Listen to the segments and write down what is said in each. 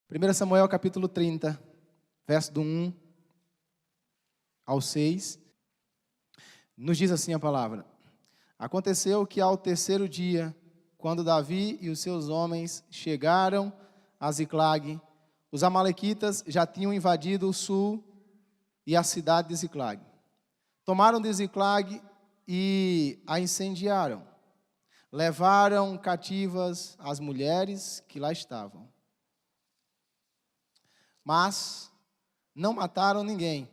1 Samuel capítulo 30, verso do 1 ao 6, nos diz assim a palavra: Aconteceu que ao terceiro dia, quando Davi e os seus homens chegaram a Ziclag, os amalequitas já tinham invadido o sul e a cidade de Ziclag. Tomaram de Ziclag e a incendiaram. Levaram cativas as mulheres que lá estavam. Mas não mataram ninguém,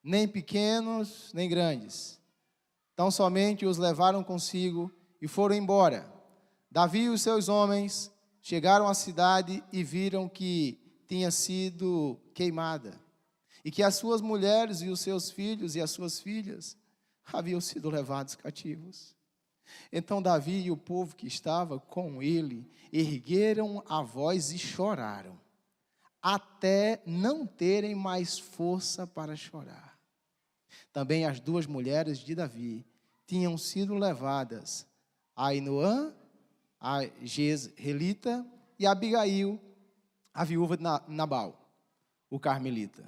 nem pequenos, nem grandes. Tão somente os levaram consigo e foram embora. Davi e os seus homens chegaram à cidade e viram que tinha sido queimada, e que as suas mulheres e os seus filhos e as suas filhas haviam sido levados cativos. Então Davi e o povo que estava com ele ergueram a voz e choraram, até não terem mais força para chorar. Também as duas mulheres de Davi tinham sido levadas, Ainoã, a Jezreelita, e Abigail, a viúva de Nabal, o carmelita.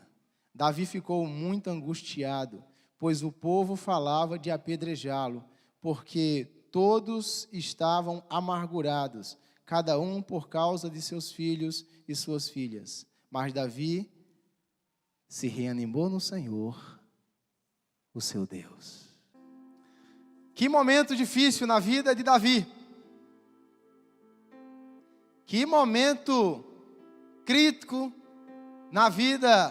Davi ficou muito angustiado, pois o povo falava de apedrejá-lo, porque todos estavam amargurados, cada um por causa de seus filhos e suas filhas. Mas Davi se reanimou no Senhor, o seu Deus. Que momento difícil na vida de Davi. Que momento crítico na vida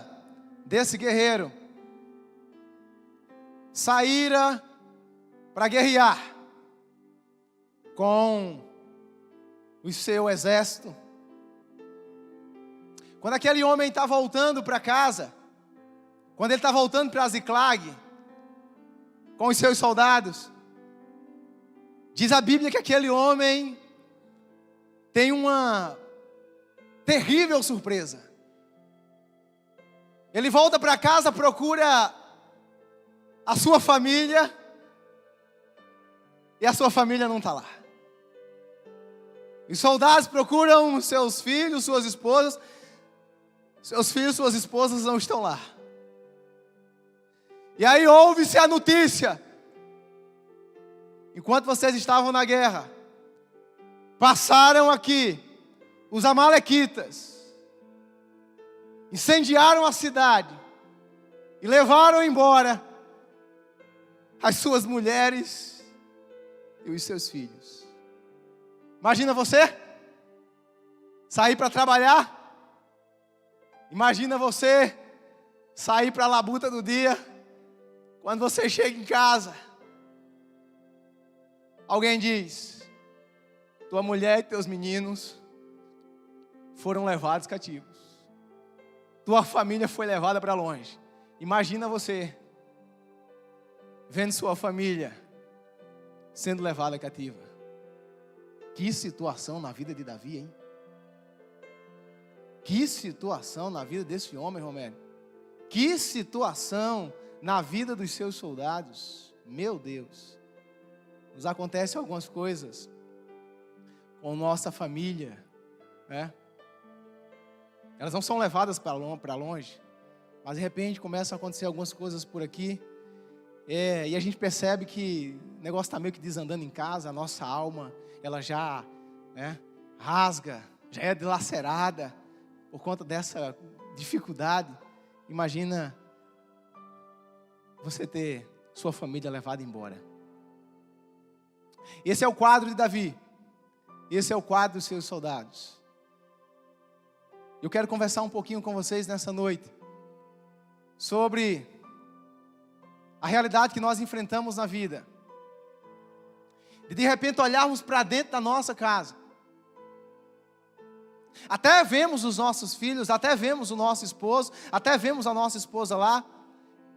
desse guerreiro. Saíra para guerrear com o seu exército. Quando aquele homem está voltando para casa, quando ele está voltando para Ziclag, com os seus soldados, diz a Bíblia que aquele homem tem uma terrível surpresa. Ele volta para casa, procura a sua família, e a sua família não está lá. Os soldados procuram seus filhos, suas esposas. Seus filhos, suas esposas não estão lá. E aí ouve-se a notícia: enquanto vocês estavam na guerra, passaram aqui os amalequitas, incendiaram a cidade e levaram embora as suas mulheres e os seus filhos. Imagina você sair para trabalhar. Imagina você sair para a labuta do dia. Quando você chega em casa, alguém diz: tua mulher e teus meninos foram levados cativos. Tua família foi levada para longe. Imagina você vendo sua família sendo levada cativa. Que situação na vida de Davi, hein? Que situação na vida desse homem, Romero. Que situação na vida dos seus soldados. Meu Deus. Nos acontecem algumas coisas com nossa família, né? Elas não são levadas para longe, mas de repente começam a acontecer algumas coisas por aqui, e a gente percebe que o negócio está meio que desandando em casa. A nossa alma, ela já, rasga, já é dilacerada por conta dessa dificuldade. Imagina você ter sua família levada embora. Esse é o quadro de Davi. Esse é o quadro dos seus soldados. Eu quero conversar um pouquinho com vocês nessa noite sobre a realidade que nós enfrentamos na vida. De repente olharmos para dentro da nossa casa. Até vemos os nossos filhos, até vemos o nosso esposo, até vemos a nossa esposa lá.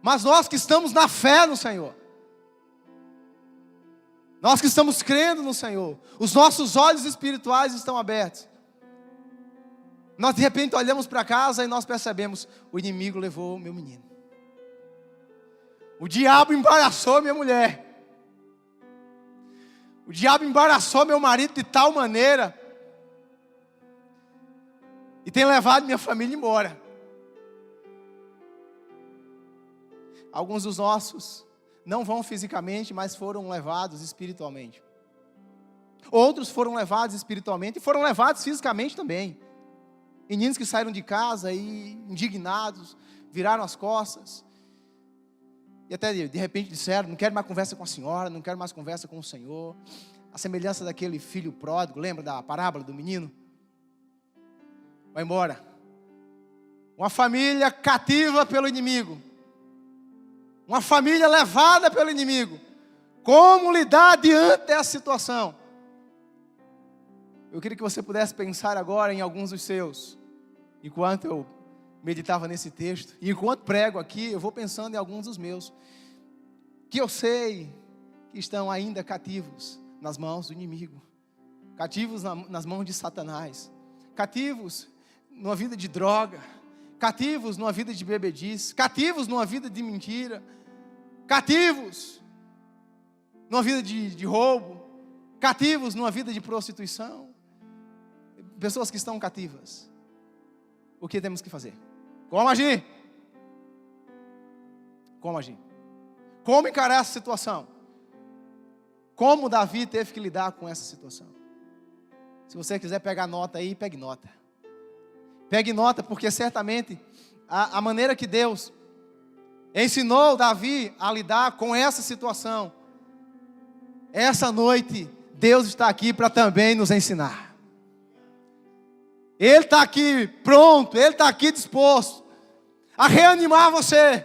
Mas nós que estamos na fé no Senhor, nós que estamos crendo no Senhor, os nossos olhos espirituais estão abertos. Nós de repente olhamos para casa e nós percebemos: o inimigo levou meu menino. O diabo embaraçou minha mulher. O diabo embaraçou meu marido de tal maneira e tem levado minha família embora. Alguns dos nossos não vão fisicamente, mas foram levados espiritualmente. Outros foram levados espiritualmente e foram levados fisicamente também. Meninos que saíram de casa e indignados, viraram as costas. E até de repente disseram: não quero mais conversa com a senhora, não quero mais conversa com o Senhor. A semelhança daquele filho pródigo, lembra da parábola do menino? Vai embora. Uma família cativa pelo inimigo. Uma família levada pelo inimigo. Como lidar diante dessa situação? Eu queria que você pudesse pensar agora em alguns dos seus. Enquanto eu meditava nesse texto, e enquanto prego aqui, eu vou pensando em alguns dos meus, que eu sei que estão ainda cativos nas mãos do inimigo, cativos nas mãos de Satanás, cativos numa vida de droga, cativos numa vida de bebedice, cativos numa vida de mentira, cativos numa vida de roubo, cativos numa vida de prostituição. Pessoas que estão cativas. O que temos que fazer? Como agir? Como agir? Como encarar essa situação? Como Davi teve que lidar com essa situação? Se você quiser pegar nota aí, pegue nota. Pegue nota, porque certamente a maneira que Deus ensinou Davi a lidar com essa situação, essa noite, Deus está aqui para também nos ensinar. Ele está aqui pronto, Ele está aqui disposto a reanimar você,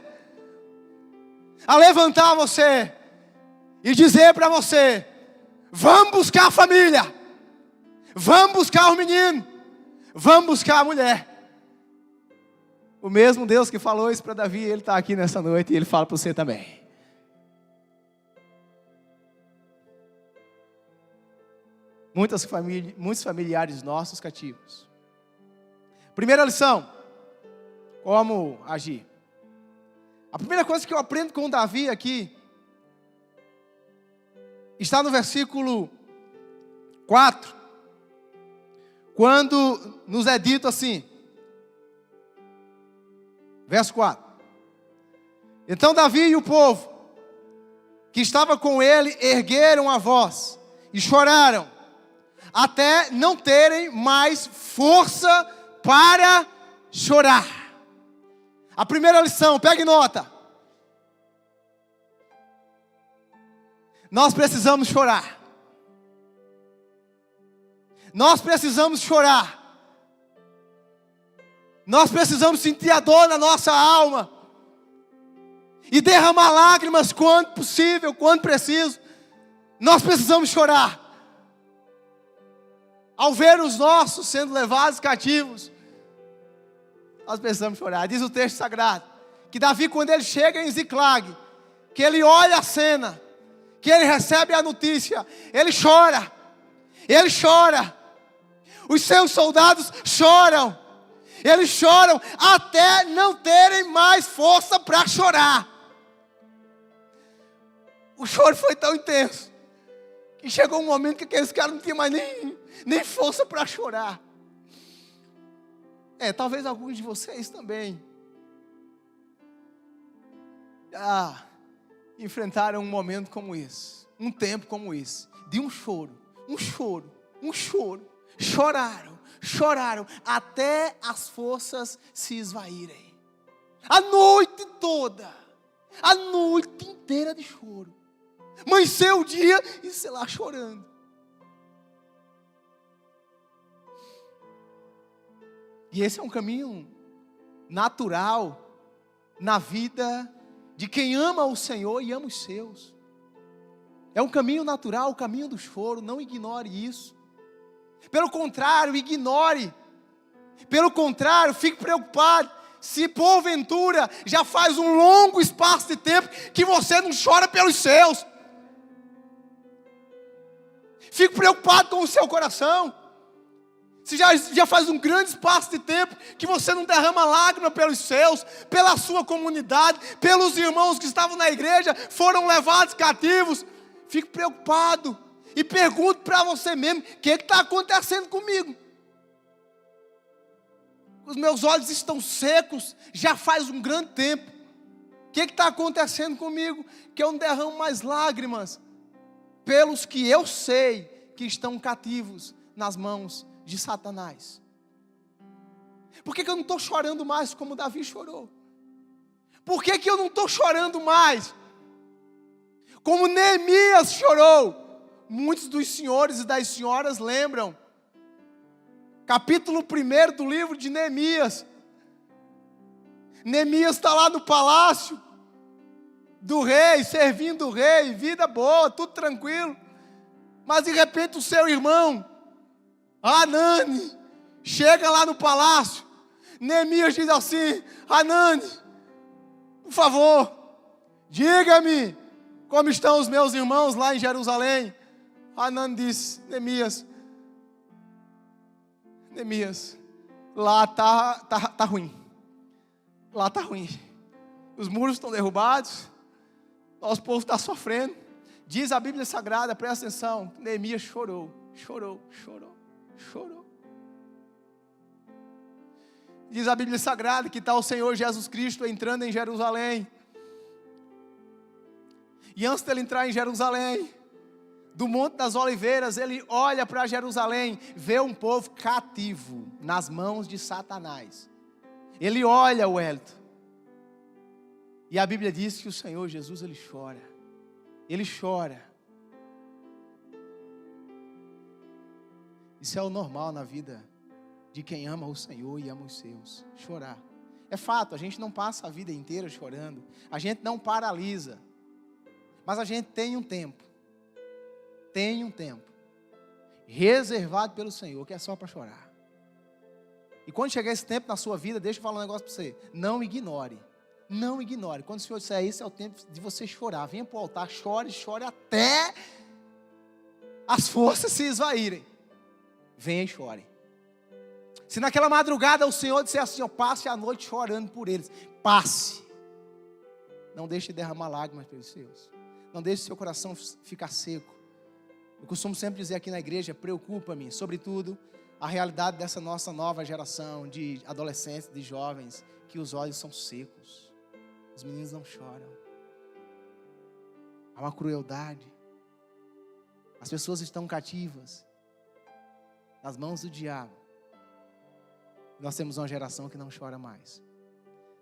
a levantar você e dizer para você: vamos buscar a família, vamos buscar o menino, vamos buscar a mulher. O mesmo Deus que falou isso para Davi, Ele está aqui nessa noite e Ele fala para você também. Muitos familiares nossos cativos. Primeira lição: como agir? A primeira coisa que eu aprendo com Davi aqui está no versículo 4, quando nos é dito assim, verso 4: então Davi e o povo que estava com ele ergueram a voz e choraram, até não terem mais força para chorar. A primeira lição, pegue nota. Nós precisamos chorar. Nós precisamos chorar. Nós precisamos sentir a dor na nossa alma e derramar lágrimas quando possível, quando preciso. Nós precisamos chorar ao ver os nossos sendo levados cativos. Nós precisamos chorar. Diz o texto sagrado que Davi, quando ele chega em Ziclag, que ele olha a cena, que ele recebe a notícia, ele chora. Ele chora. Os seus soldados choram. Eles choram até não terem mais força para chorar. O choro foi tão intenso que chegou um momento que aqueles caras não tinham mais nem força para chorar. Talvez alguns de vocês também enfrentaram um momento como esse, um tempo como esse, de um choro, choraram até as forças se esvaírem. A noite toda, a noite inteira de choro. Amanheceu o dia e sei lá, chorando. E esse é um caminho natural na vida de quem ama o Senhor e ama os seus. É um caminho natural, o caminho do choro. Não ignore isso. Pelo contrário, ignore. Pelo contrário, fique preocupado se porventura já faz um longo espaço de tempo que você não chora pelos seus. Fique preocupado com o seu coração. Se já faz um grande espaço de tempo que você não derrama lágrima pelos seus, pela sua comunidade, pelos irmãos que estavam na igreja, foram levados cativos. Fique preocupado e pergunte para você mesmo: o que está acontecendo comigo? os meus olhos estão secos, já faz um grande tempo. O que está acontecendo comigo? Que eu não derramo mais lágrimas pelos que eu sei que estão cativos nas mãos de Satanás. Por que eu não estou chorando mais como Davi chorou? Por que eu não estou chorando mais como Neemias chorou? Muitos dos senhores e das senhoras lembram, capítulo 1 do livro de Neemias. Neemias está lá no palácio do rei, servindo o rei, vida boa, tudo tranquilo. Mas de repente o seu irmão, Hanani, chega lá no palácio. Neemias diz assim: Hanani, por favor, diga-me como estão os meus irmãos lá em Jerusalém. Hanani disse: Neemias, lá tá ruim. Lá tá ruim. Os muros estão derrubados. Nosso povo está sofrendo. Diz a Bíblia Sagrada, presta atenção, Neemias chorou. Diz a Bíblia Sagrada que está o Senhor Jesus Cristo entrando em Jerusalém. E antes dele entrar em Jerusalém, do Monte das Oliveiras, ele olha para Jerusalém, vê um povo cativo nas mãos de Satanás. Ele olha, Wellington, e a Bíblia diz que o Senhor Jesus, ele chora. Isso é o normal na vida de quem ama o Senhor e ama os seus, chorar. É fato, a gente não passa a vida inteira chorando, a gente não paralisa, mas a gente tem um tempo reservado pelo Senhor, que é só para chorar. E quando chegar esse tempo na sua vida, deixa eu falar um negócio para você, não ignore, quando o Senhor disser isso, é o tempo de você chorar, venha para o altar, chore até as forças se esvaírem, venha e chore. Se naquela madrugada o Senhor disser assim, ó, passe a noite chorando por eles, passe, não deixe de derramar lágrimas pelos seus, não deixe seu coração ficar seco. Eu costumo sempre dizer aqui na igreja, preocupa-me, sobretudo, a realidade dessa nossa nova geração de adolescentes, de jovens, que os olhos são secos, os meninos não choram, há uma crueldade, as pessoas estão cativas, nas mãos do diabo. Nós temos uma geração que não chora mais,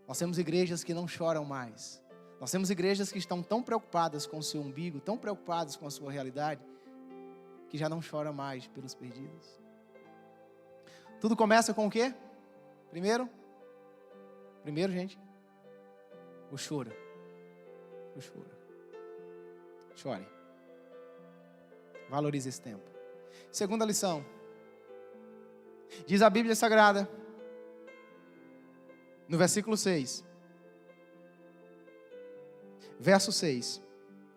nós temos igrejas que não choram mais, nós temos igrejas que estão tão preocupadas com o seu umbigo, tão preocupadas com a sua realidade, que já não chora mais pelos perdidos. Tudo começa com o quê? Primeiro, gente, o choro. Chore. Valorize esse tempo. Segunda lição. Diz a Bíblia Sagrada, no versículo 6. Verso 6.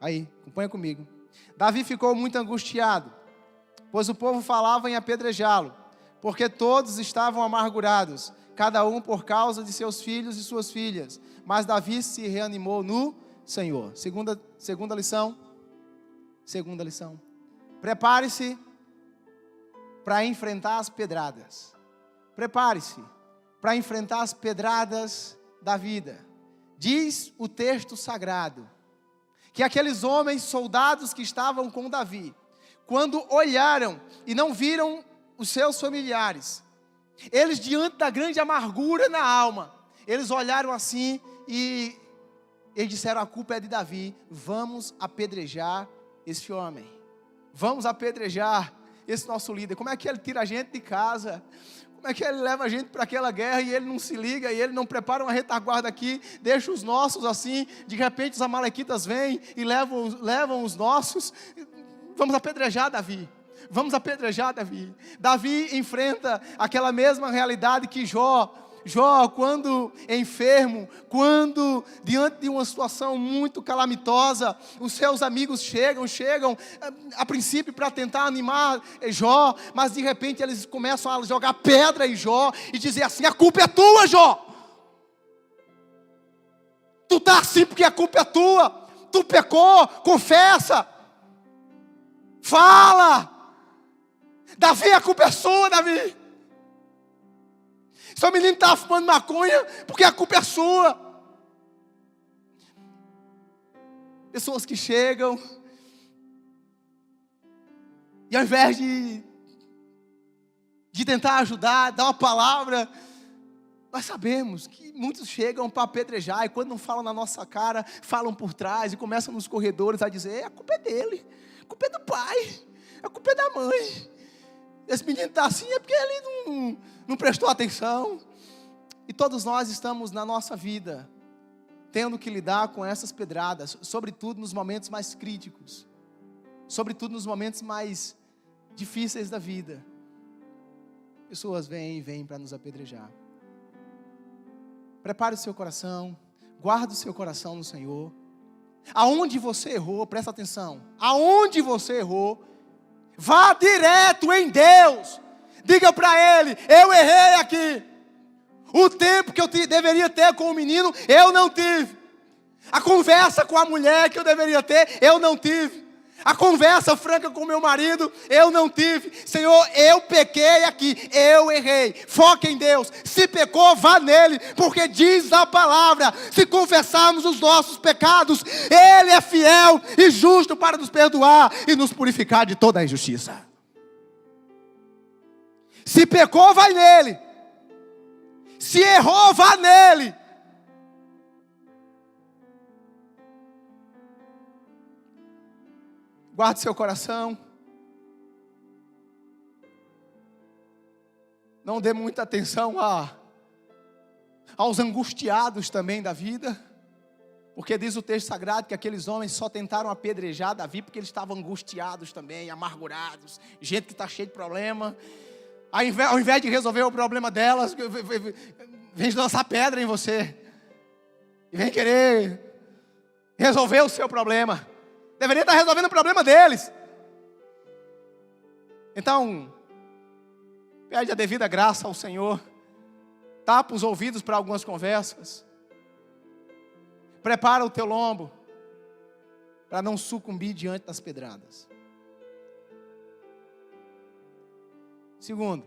Aí, acompanha comigo. Davi ficou muito angustiado, pois o povo falava em apedrejá-lo, porque todos estavam amargurados, cada um por causa de seus filhos e suas filhas. Mas Davi se reanimou no Senhor. Segunda lição. Prepare-se para enfrentar as pedradas. Prepare-se para enfrentar as pedradas da vida. Diz o texto sagrado que aqueles homens, soldados que estavam com Davi, quando olharam e não viram os seus familiares, eles, diante da grande amargura na alma, eles olharam assim e eles disseram: a culpa é de Davi, vamos apedrejar esse homem, vamos apedrejar esse nosso líder. Como é que ele tira a gente de casa? Como é que ele leva a gente para aquela guerra e ele não se liga, e ele não prepara uma retaguarda aqui, deixa os nossos assim, de repente os amalequitas vêm e levam os nossos. Vamos apedrejar Davi. Davi enfrenta aquela mesma realidade que Jó, quando enfermo, quando diante de uma situação muito calamitosa, os seus amigos chegam a princípio para tentar animar Jó, mas de repente eles começam a jogar pedra em Jó e dizer assim: a culpa é tua, Jó, tu está assim porque a culpa é tua, tu pecou, confessa, fala, Davi, a culpa é sua, Davi. Seu menino está fumando maconha porque a culpa é sua. Pessoas que chegam e ao invés de tentar ajudar, dar uma palavra, nós sabemos que muitos chegam para apedrejar e quando não falam na nossa cara, falam por trás e começam nos corredores a dizer: a culpa é dele, a culpa é do pai, a culpa é da mãe. Esse menino está assim é porque ele não prestou atenção. E todos nós estamos na nossa vida tendo que lidar com essas pedradas, sobretudo nos momentos mais críticos, sobretudo nos momentos mais difíceis da vida. Pessoas vêm para nos apedrejar. Prepare o seu coração, guarde o seu coração no Senhor. Aonde você errou, presta atenção, aonde você errou, vá direto em Deus, diga para Ele: eu errei aqui. O tempo que eu deveria ter com o menino, eu não tive. A conversa com a mulher que eu deveria ter, eu não tive. A conversa franca com meu marido, eu não tive. Senhor, eu pequei aqui, eu errei. Foca em Deus. Se pecou, vá nele, porque diz a palavra: se confessarmos os nossos pecados, Ele é fiel e justo para nos perdoar e nos purificar de toda a injustiça. Se pecou, vai nele. Se errou, vá nele. Guarde seu coração. Não dê muita atenção aos angustiados também da vida. Porque diz o texto sagrado que aqueles homens só tentaram apedrejar Davi porque eles estavam angustiados também, amargurados. Gente que está cheia de problema. Ao invés de resolver o problema delas, vem lançar pedra em você. E vem querer resolver o seu problema. Deveria estar resolvendo o problema deles. Então, pede a devida graça ao Senhor. Tapa os ouvidos para algumas conversas. Prepara o teu lombo para não sucumbir diante das pedradas. Segundo,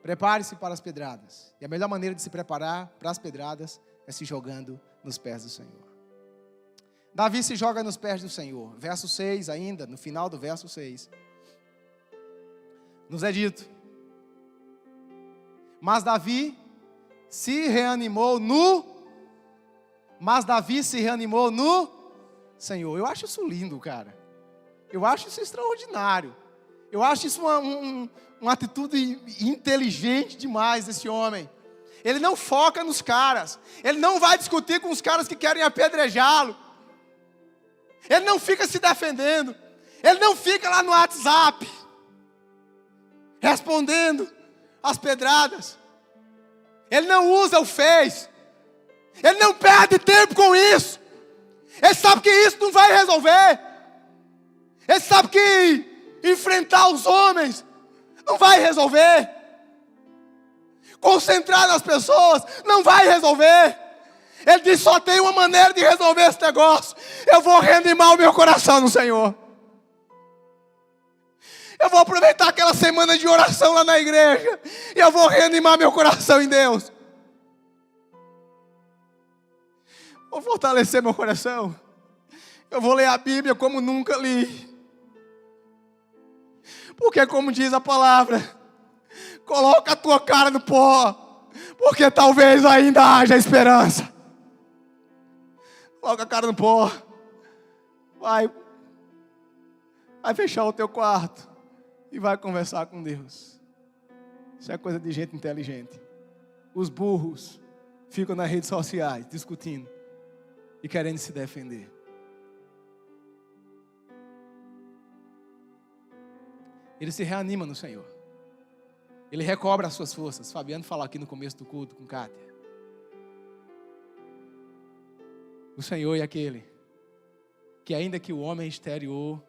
prepare-se para as pedradas. E a melhor maneira de se preparar para as pedradas é se jogando nos pés do Senhor. Davi se joga nos pés do Senhor. Verso 6 ainda, no final do verso 6. Nos é dito: Mas Davi se reanimou no Senhor. Eu acho isso lindo, cara. Eu acho isso extraordinário. Eu acho isso uma atitude inteligente demais desse homem. Ele não foca nos caras. Ele não vai discutir com os caras que querem apedrejá-lo. Ele não fica se defendendo. Ele não fica lá no WhatsApp respondendo as pedradas. Ele não usa o Face. Ele não perde tempo com isso. Ele sabe que isso não vai resolver. Ele sabe que enfrentar os homens não vai resolver. Concentrar nas pessoas não vai resolver. Ele diz: só tem uma maneira de resolver esse negócio. Eu vou reanimar o meu coração no Senhor. Eu vou aproveitar aquela semana de oração lá na igreja. E eu vou reanimar meu coração em Deus. Vou fortalecer meu coração. Eu vou ler a Bíblia como nunca li. Porque como diz a palavra, coloca a tua cara no pó, porque talvez ainda haja esperança. Coloca a cara no pó. Vai fechar o teu quarto e vai conversar com Deus. Isso é coisa de gente inteligente. Os burros ficam nas redes sociais discutindo e querendo se defender. Ele se reanima no Senhor. Ele recobra as suas forças. Fabiano falou aqui no começo do culto com Kátia. O Senhor é aquele que, ainda que o homem exterior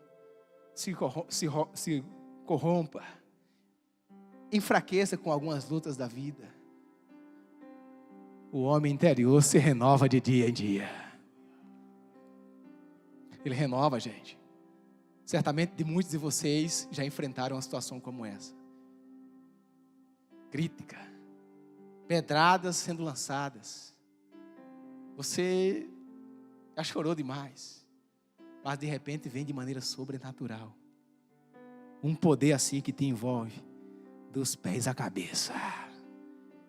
se corrompa, enfraqueça com algumas lutas da vida, o homem interior se renova de dia em dia. Ele renova a gente. Certamente de muitos de vocês já enfrentaram uma situação como essa. crítica, pedradas sendo lançadas. Você já chorou demais, mas de repente vem de maneira sobrenatural. Um poder assim que te envolve dos pés à cabeça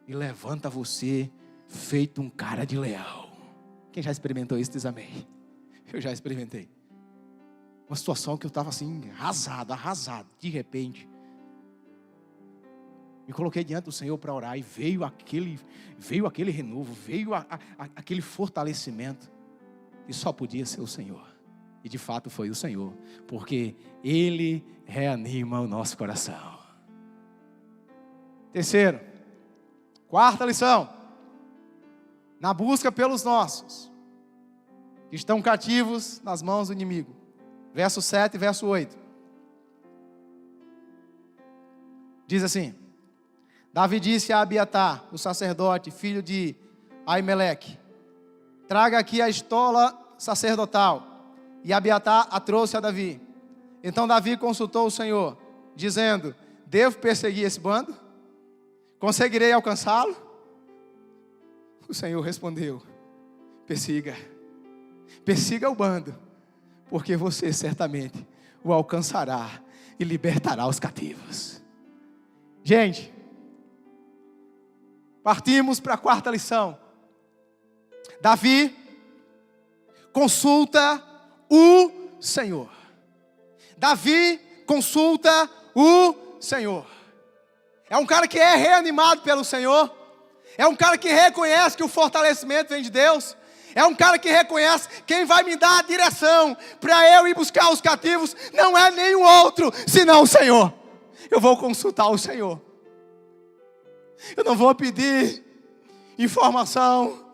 e levanta você feito um cara de leão. Quem já experimentou isso diz amém. Eu já experimentei. Uma situação que eu estava assim, arrasado. De repente, me coloquei diante do Senhor para orar e veio aquele renovo, veio aquele fortalecimento. E só podia ser o Senhor. E de fato foi o Senhor, porque Ele reanima o nosso coração. Terceiro, quarta lição. Na busca pelos nossos, que estão cativos nas mãos do inimigo. Verso 7 e verso 8. Diz assim: Davi disse a Abiatar, o sacerdote, filho de Aimeleque: traga aqui a estola sacerdotal. E Abiatar a trouxe a Davi. Então Davi consultou o Senhor, dizendo: devo perseguir esse bando? Conseguirei alcançá-lo? O Senhor respondeu: persiga o bando, porque você certamente o alcançará e libertará os cativos. Gente, partimos para a quarta lição. Davi consulta o Senhor. Davi consulta o Senhor. É um cara que é reanimado pelo Senhor. É um cara que reconhece que o fortalecimento vem de Deus. É um cara que reconhece: quem vai me dar a direção para eu ir buscar os cativos não é nenhum outro, senão o Senhor. Eu vou consultar o Senhor. Eu não vou pedir informação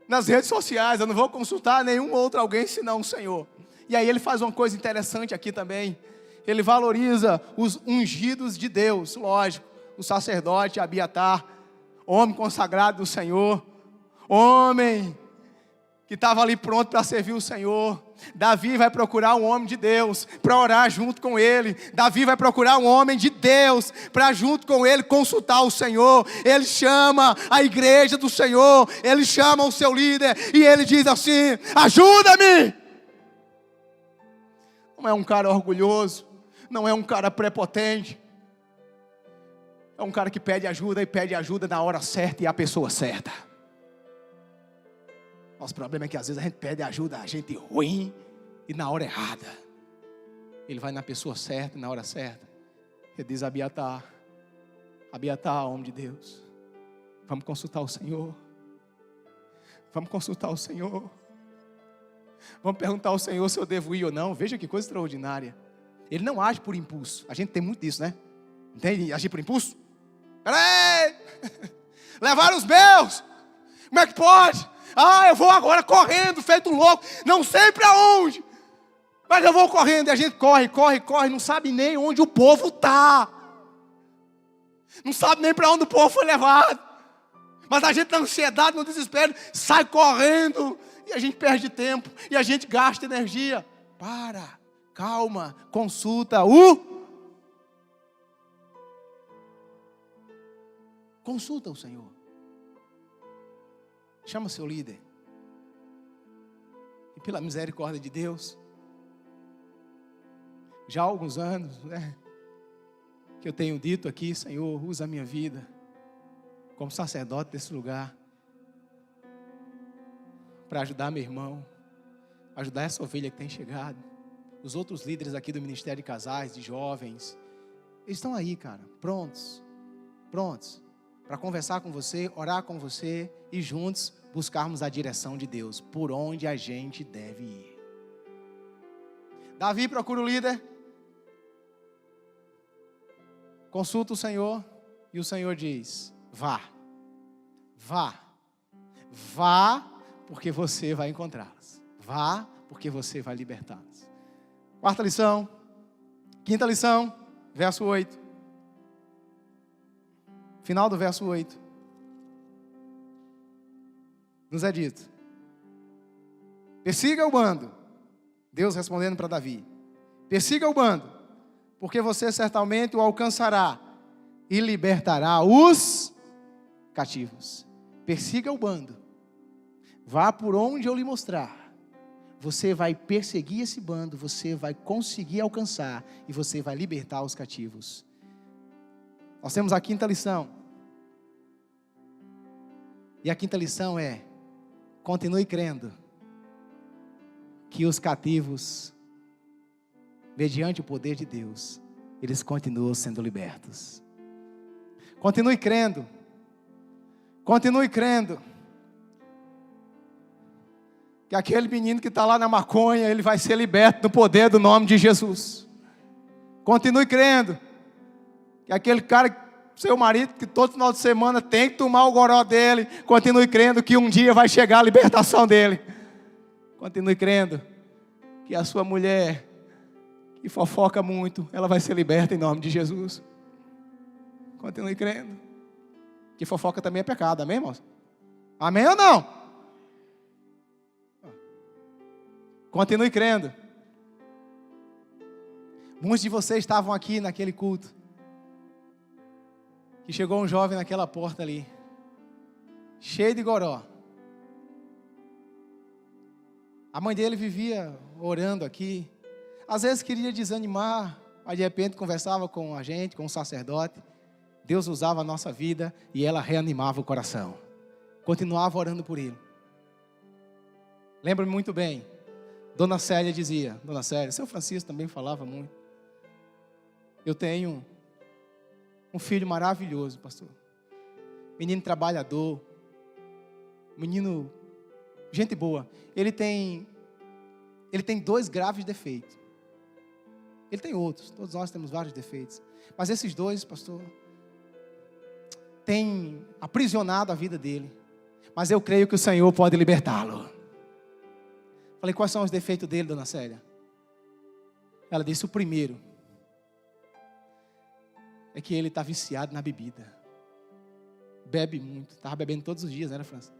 nas redes sociais. Eu não vou consultar nenhum outro alguém, senão o Senhor. E aí ele faz uma coisa interessante aqui também. Ele valoriza os ungidos de Deus, lógico. O sacerdote Abiatar, homem consagrado do Senhor, homem que estava ali pronto para servir o Senhor. Davi vai procurar um homem de Deus para orar junto com ele. Davi vai procurar um homem de Deus para junto com ele consultar o Senhor. Ele chama a igreja do Senhor, ele chama o seu líder e ele diz assim: ajuda-me. Não é um cara orgulhoso, não é um cara prepotente. É um cara que pede ajuda e pede ajuda na hora certa e a pessoa certa. Nosso problema é que às vezes a gente pede ajuda a gente ruim e na hora errada. Ele vai na pessoa certa e na hora certa. Ele diz a Abiatar: Abiatar, homem de Deus, vamos consultar o Senhor. Vamos consultar o Senhor. Vamos perguntar ao Senhor se eu devo ir ou não. Veja que coisa extraordinária. Ele não age por impulso. A gente tem muito disso, né? Entende? Agir por impulso. Peraí! Levaram os meus! Como é que pode? Eu vou agora correndo, feito um louco. Não sei para onde, mas eu vou correndo. E a gente corre. Não sabe nem onde o povo está. Não sabe nem para onde o povo foi levado. Mas a gente na ansiedade, no desespero, sai correndo. E a gente perde tempo. E a gente gasta energia. Para, calma, consulta Consulta o Senhor. Chama seu líder. E pela misericórdia de Deus, já há alguns anos, que eu tenho dito aqui: Senhor, usa a minha vida como sacerdote desse lugar para ajudar meu irmão, ajudar essa ovelha que tem chegado. Os outros líderes aqui do Ministério de Casais, de Jovens, eles estão aí, cara, prontos para conversar com você, orar com você e juntos buscarmos a direção de Deus, por onde a gente deve ir. Davi procura o líder, consulta o Senhor e o Senhor diz: vá, porque você vai encontrá-las. Vá, porque você vai libertá-las. Quarta lição, quinta lição, verso 8. Final do verso 8. Nos é dito: persiga o bando. Deus respondendo para Davi: persiga o bando, porque você certamente o alcançará e libertará os cativos. Persiga o bando. Vá por onde eu lhe mostrar. Você vai perseguir esse bando, você vai conseguir alcançar e você vai libertar os cativos. Nós temos a quinta lição. E a quinta lição é: continue crendo que os cativos, mediante o poder de Deus, eles continuam sendo libertos. Continue crendo. Continue crendo que aquele menino que está lá na maconha, ele vai ser liberto no poder do nome de Jesus. Continue crendo que aquele cara, seu marido, que todo final de semana tem que tomar o goró dele, continue crendo que um dia vai chegar a libertação dele. Continue crendo que a sua mulher, que fofoca muito, ela vai ser liberta em nome de Jesus. Continue crendo que fofoca também é pecado, amém, irmãos? Amém ou não? Continue crendo. Muitos de vocês estavam aqui naquele culto, que chegou um jovem naquela porta ali, cheio de goró. A mãe dele vivia orando aqui. Às vezes queria desanimar, mas de repente conversava com a gente, com o sacerdote. Deus usava a nossa vida e ela reanimava o coração. Continuava orando por ele. Lembro-me muito bem. Dona Célia dizia, Dona Célia, seu Francisco também falava muito. Eu tenho um filho maravilhoso, pastor. Menino trabalhador. Menino, gente boa. Ele tem 2 graves defeitos. Ele tem outros, todos nós temos vários defeitos. Mas esses 2, pastor, têm aprisionado a vida dele. Mas eu creio que o Senhor pode libertá-lo. Falei, quais são os defeitos dele, Dona Célia? Ela disse, o primeiro é que ele está viciado na bebida. Bebe muito, estava bebendo todos os dias, né, França?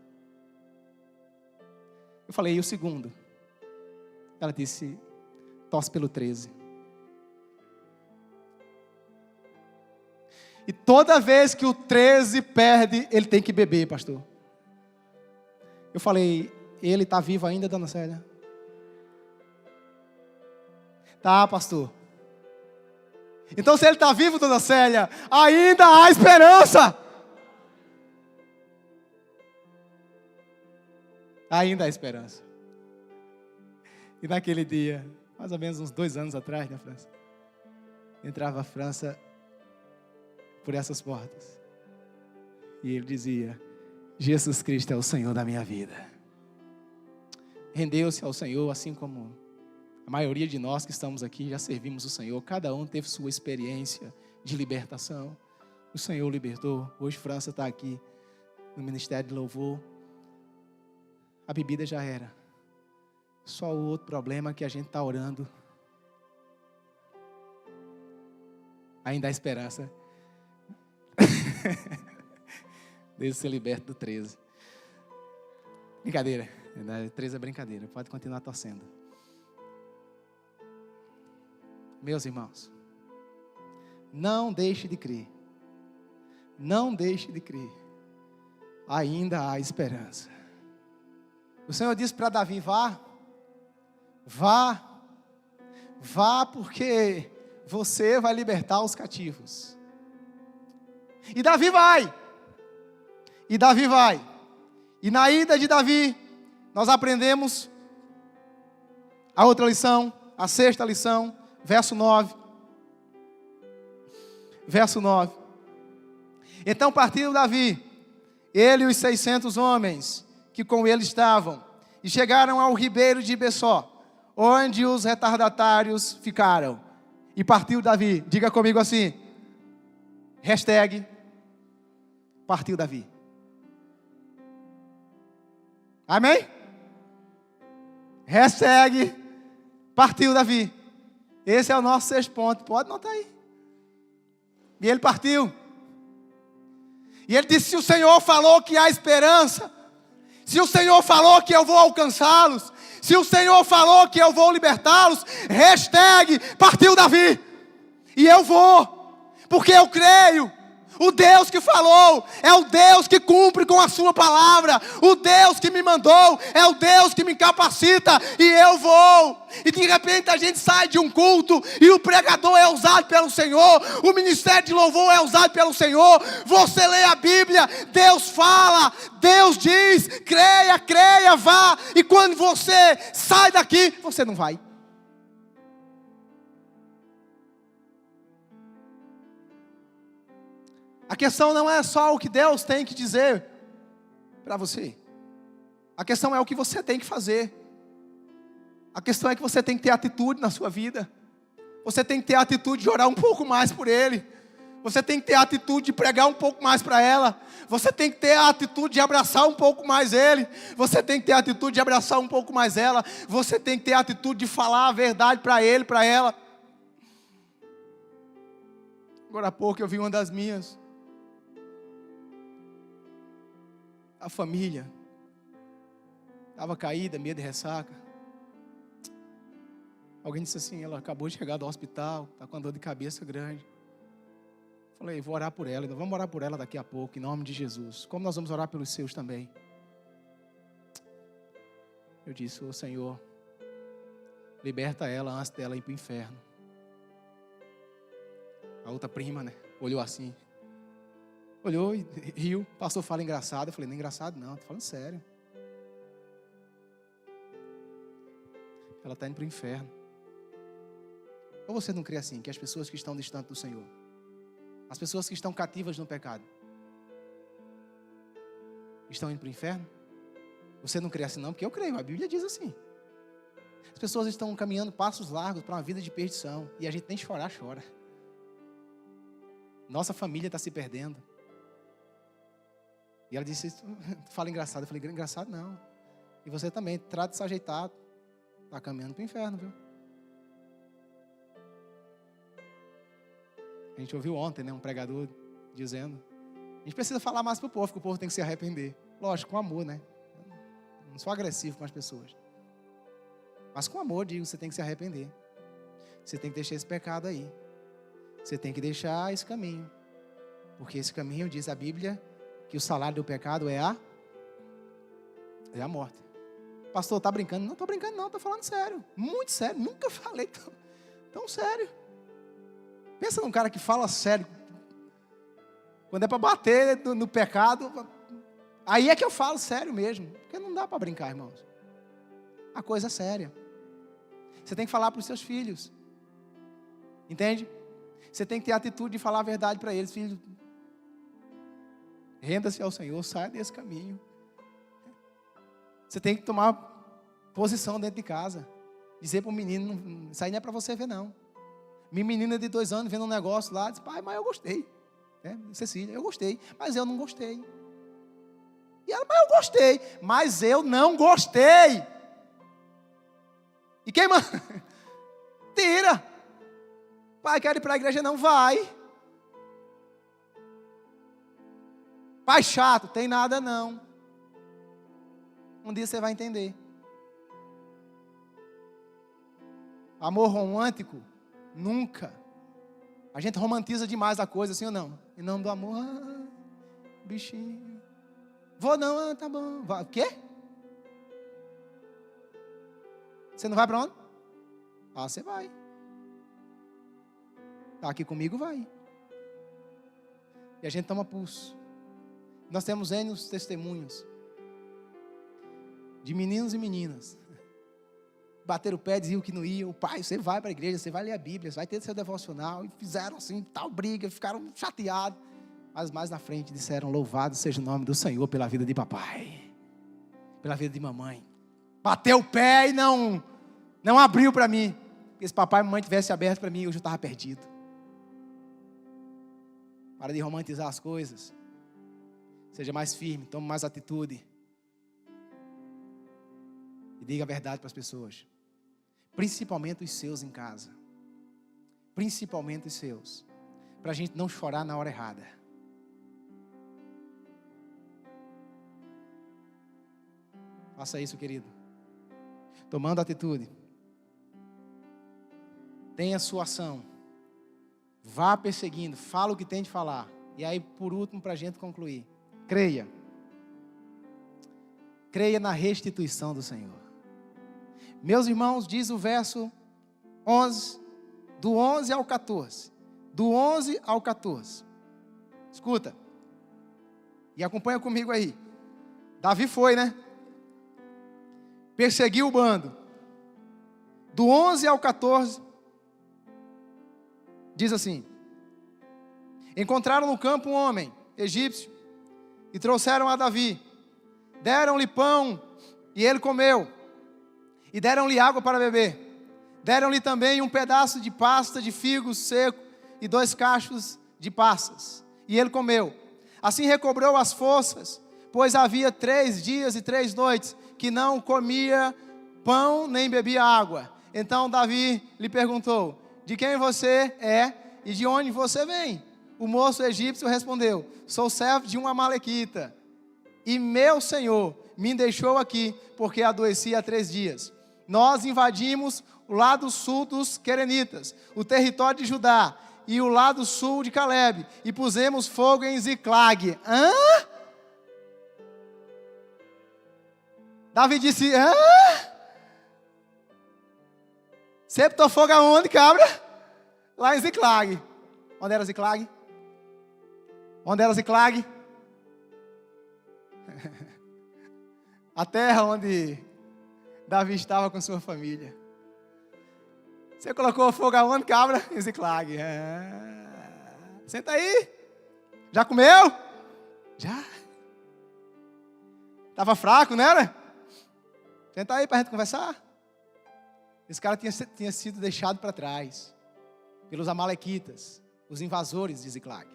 Eu falei, e o segundo? Ela disse, tosse pelo 13. E toda vez que o 13 perde, ele tem que beber, pastor. Eu falei, ele está vivo ainda, Dona Célia? Tá, pastor. Então se ele está vivo, Dona Célia, ainda há esperança. Ainda há esperança. E naquele dia, mais ou menos uns 2 anos atrás, né, França? Entrava a França por essas portas. E ele dizia, Jesus Cristo é o Senhor da minha vida. Rendeu-se ao Senhor, assim como a maioria de nós que estamos aqui já servimos o Senhor. Cada um teve sua experiência de libertação. O Senhor libertou. Hoje França está aqui no Ministério de Louvor. A bebida já era. Só o outro problema que a gente está orando. Ainda há esperança. Deus ser liberto do 13. Brincadeira. 13 é brincadeira. Pode continuar torcendo. Meus irmãos, não deixe de crer. Não deixe de crer. Ainda há esperança. O Senhor disse para Davi, vá, porque você vai libertar os cativos. E Davi vai. E na ida de Davi, nós aprendemos a outra lição, a 6ª lição, verso 9. Verso 9. Então partiu Davi, ele e os 600 homens que com ele estavam, e chegaram ao ribeiro de Bessó, onde os retardatários ficaram. E partiu Davi. Diga comigo assim. #partiu Davi. Amém? #partiu Davi. Esse é o nosso 6 pontos. Pode anotar aí. E ele partiu. E ele disse, se o Senhor falou que há esperança, se o Senhor falou que eu vou alcançá-los, se o Senhor falou que eu vou libertá-los, #partiu Davi. E eu vou, porque eu creio O Deus que falou é o Deus que cumpre com a sua palavra. O Deus que me mandou é o Deus que me capacita e eu vou. E de repente a gente sai de um culto e o pregador é usado pelo Senhor, o ministério de louvor é usado pelo Senhor. Você lê a Bíblia, Deus fala, Deus diz, creia, creia, vá. E quando você sai daqui, você não vai. A questão não é só o que Deus tem que dizer para você. A questão é o que você tem que fazer. A questão é que você tem que ter atitude na sua vida. Você tem que ter a atitude de orar um pouco mais por Ele. Você tem que ter a atitude de pregar um pouco mais para ela. Você tem que ter a atitude de abraçar um pouco mais Ele. Você tem que ter a atitude de abraçar um pouco mais ela. Você tem que ter a atitude de falar a verdade para ele, para ela. Agora há pouco eu vi uma das minhas. A família estava caída, medo de ressaca. Alguém disse assim, ela acabou de chegar do hospital, está com uma dor de cabeça grande. Falei, vou orar por ela, vamos orar por ela daqui a pouco, em nome de Jesus. Como nós vamos orar pelos seus também? Eu disse, ô Senhor, liberta ela antes dela ir para o inferno. A outra prima, né, olhou assim. Olhou e riu, o pastor fala engraçado. Eu falei, não é engraçado não, estou falando sério. Ela está indo para o inferno. Ou você não crê assim, que as pessoas que estão distantes do Senhor, as pessoas que estão cativas no pecado, estão indo para o inferno? Você não crê assim não? Porque eu creio, a Bíblia diz assim. As pessoas estão caminhando passos largos para uma vida de perdição, e a gente nem chorar, chora. Nossa família está se perdendo. E ela disse, fala engraçado. Eu falei, engraçado não. E você também, trata de se ajeitar. Está caminhando para o inferno, viu? A gente ouviu ontem, né, um pregador dizendo, a gente precisa falar mais para o povo, que o povo tem que se arrepender. Lógico, com amor, né? Não sou agressivo com as pessoas. Mas com amor, digo, você tem que se arrepender. Você tem que deixar esse pecado aí. Você tem que deixar esse caminho. Porque esse caminho, diz a Bíblia, que o salário do pecado é a morte. Pastor, está brincando? Não estou brincando não, estou falando sério. Muito sério, nunca falei tão sério. Pensa num cara que fala sério. Quando é para bater no pecado, aí é que eu falo sério mesmo. Porque não dá para brincar, irmãos. A coisa é séria. Você tem que falar para os seus filhos. Entende? Você tem que ter a atitude de falar a verdade para eles. Filho, renda-se ao Senhor, saia desse caminho. Você tem que tomar posição dentro de casa. Dizer para o menino, isso aí não é para você ver não. Minha menina de 2 anos vendo um negócio lá, disse, pai, mas eu gostei. Cecília, eu gostei, mas eu não gostei. E ela, mas eu gostei, mas eu não gostei. E quem manda? Tira. Pai, quero ir para a igreja, não vai. Pai chato, tem nada não. Um dia você vai entender. Amor romântico, nunca. A gente romantiza demais a coisa, assim ou não? Em nome do amor, bichinho. Vou não, tá bom. Vai. O quê? Você não vai para onde? Ah, você vai. Está aqui comigo, vai. E a gente toma pulso. Nós temos N testemunhos de meninos e meninas. Bateram o pé, diziam que não iam. Pai, você vai para a igreja, você vai ler a Bíblia, você vai ter seu devocional. E fizeram assim, tal briga, ficaram chateados. Mas mais na frente disseram, louvado seja o nome do Senhor pela vida de papai. Pela vida de mamãe. Bateu o pé e não abriu para mim. Porque se papai e mamãe tivessem aberto para mim, hoje eu estava perdido. Para de romantizar as coisas. Seja mais firme, tome mais atitude. E diga a verdade para as pessoas. Principalmente os seus em casa. Principalmente os seus. Para a gente não chorar na hora errada. Faça isso, querido. Tomando atitude. Tenha sua ação. Vá perseguindo. Fala o que tem de falar. E aí, por último, para a gente concluir, creia. Creia na restituição do Senhor. Meus irmãos, diz o verso 11, do 11 ao 14. Do 11 ao 14. Escuta. E acompanha comigo aí. Davi foi, né? Perseguiu o bando. Do 11 ao 14, diz assim: encontraram no campo um homem egípcio e trouxeram a Davi. Deram-lhe pão e ele comeu. E deram-lhe água para beber. Deram-lhe também um pedaço de pasta de figos seco e 2 cachos de passas. E ele comeu. Assim recobrou as forças, pois havia 3 dias e 3 noites que não comia pão nem bebia água. Então Davi lhe perguntou: de quem você é e de onde você vem? O moço egípcio respondeu: sou servo de um amalequita, e meu senhor me deixou aqui porque adoeci há 3 dias. Nós invadimos o lado sul dos querenitas, o território de Judá e o lado sul de Calebe, e pusemos fogo em Ziclag. Hã? Davi disse: hã? Você botou fogo aonde, cabra? Lá em Ziclag. Onde era Ziclag? Onde era Ziclag? A terra onde Davi estava com sua família. Você colocou fogo aonde, cabra? Em Ziclag. Senta aí. Já comeu? Já. Estava fraco, não era? Senta aí para a gente conversar. Esse cara tinha sido deixado para trás pelos amalequitas, os invasores de Ziclag.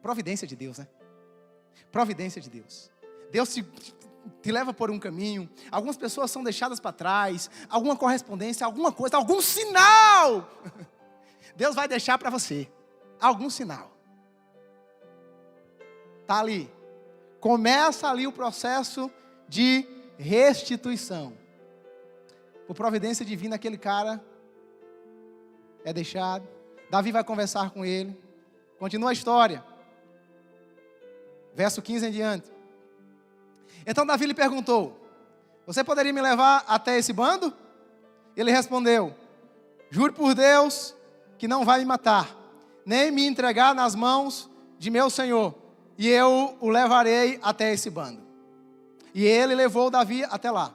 Providência de Deus, né? Providência de Deus. Deus te leva por um caminho. Algumas pessoas são deixadas para trás. Alguma correspondência, alguma coisa, algum sinal. Deus vai deixar para você. Algum sinal. Está ali. Começa ali o processo de restituição. Por providência divina, aquele cara é deixado. Davi vai conversar com ele. Continua a história. Verso 15 em diante. Então Davi lhe perguntou: você poderia me levar até esse bando? Ele respondeu: juro por Deus que não vai me matar, nem me entregar nas mãos de meu senhor, e eu o levarei até esse bando. E ele levou Davi até lá.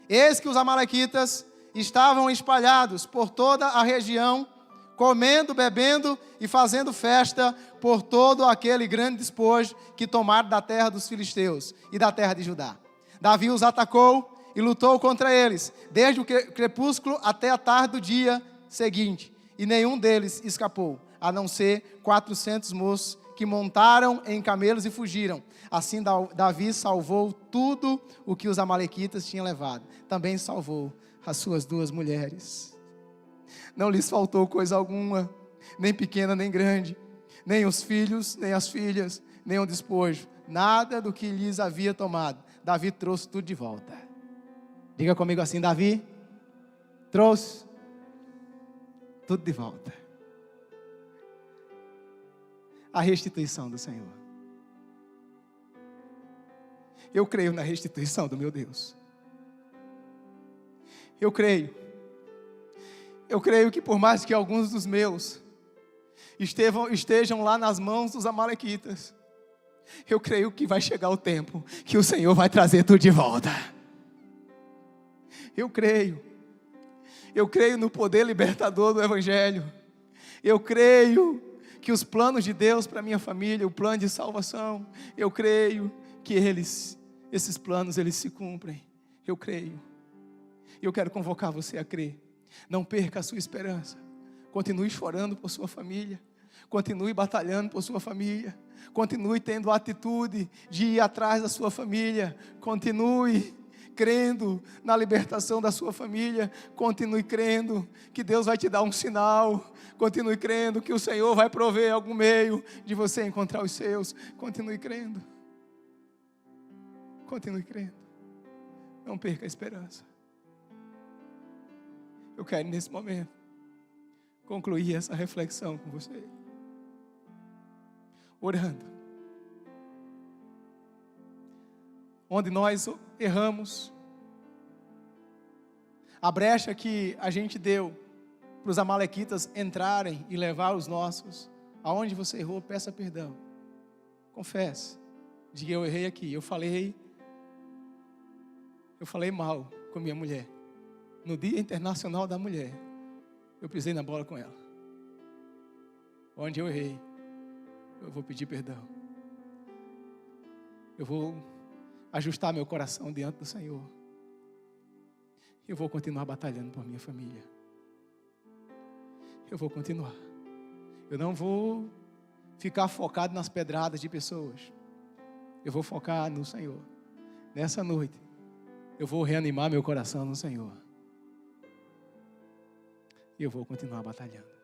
Eis que os amalequitas estavam espalhados por toda a região, comendo, bebendo e fazendo festa por todo aquele grande despojo que tomaram da terra dos filisteus e da terra de Judá. Davi os atacou e lutou contra eles, desde o crepúsculo até a tarde do dia seguinte, e nenhum deles escapou, a não ser 400 moços que montaram em camelos e fugiram. Assim Davi salvou tudo o que os amalequitas tinham levado. Também salvou as suas 2 mulheres. Não lhes faltou coisa alguma, nem pequena nem grande, nem os filhos, nem as filhas, nem o despojo. Nada do que lhes havia tomado. Davi trouxe tudo de volta. Diga comigo assim: Davi trouxe tudo de volta. A restituição do Senhor. Eu creio na restituição do meu Deus. Eu creio que por mais que alguns dos meus estejam lá nas mãos dos amalequitas, eu creio que vai chegar o tempo que o Senhor vai trazer tudo de volta. Eu creio no poder libertador do Evangelho. Eu creio que os planos de Deus para minha família, o plano de salvação, eu creio que esses planos, eles se cumprem. Eu creio. Eu quero convocar você a crer. Não perca a sua esperança. Continue chorando por sua família. Continue batalhando por sua família. Continue tendo a atitude de ir atrás da sua família. Continue crendo na libertação da sua família. Continue crendo que Deus vai te dar um sinal. Continue crendo que o Senhor vai prover algum meio de você encontrar os seus. Continue crendo. Continue crendo. Não perca a esperança. Eu quero nesse momento concluir essa reflexão com você. orando. Onde nós erramos, a brecha que a gente deu para os amalequitas entrarem e levar os nossos, aonde você errou, peça perdão. Confesse. Diga: eu errei aqui, eu falei mal com minha mulher. No Dia Internacional da Mulher, eu pisei na bola com ela. Onde eu errei, eu vou pedir perdão. Eu vou ajustar meu coração diante do Senhor. Eu vou continuar batalhando por minha família. Eu vou continuar. Eu não vou ficar focado nas pedradas de pessoas. Eu vou focar no Senhor. Nessa noite, eu vou reanimar meu coração no Senhor. E eu vou continuar batalhando.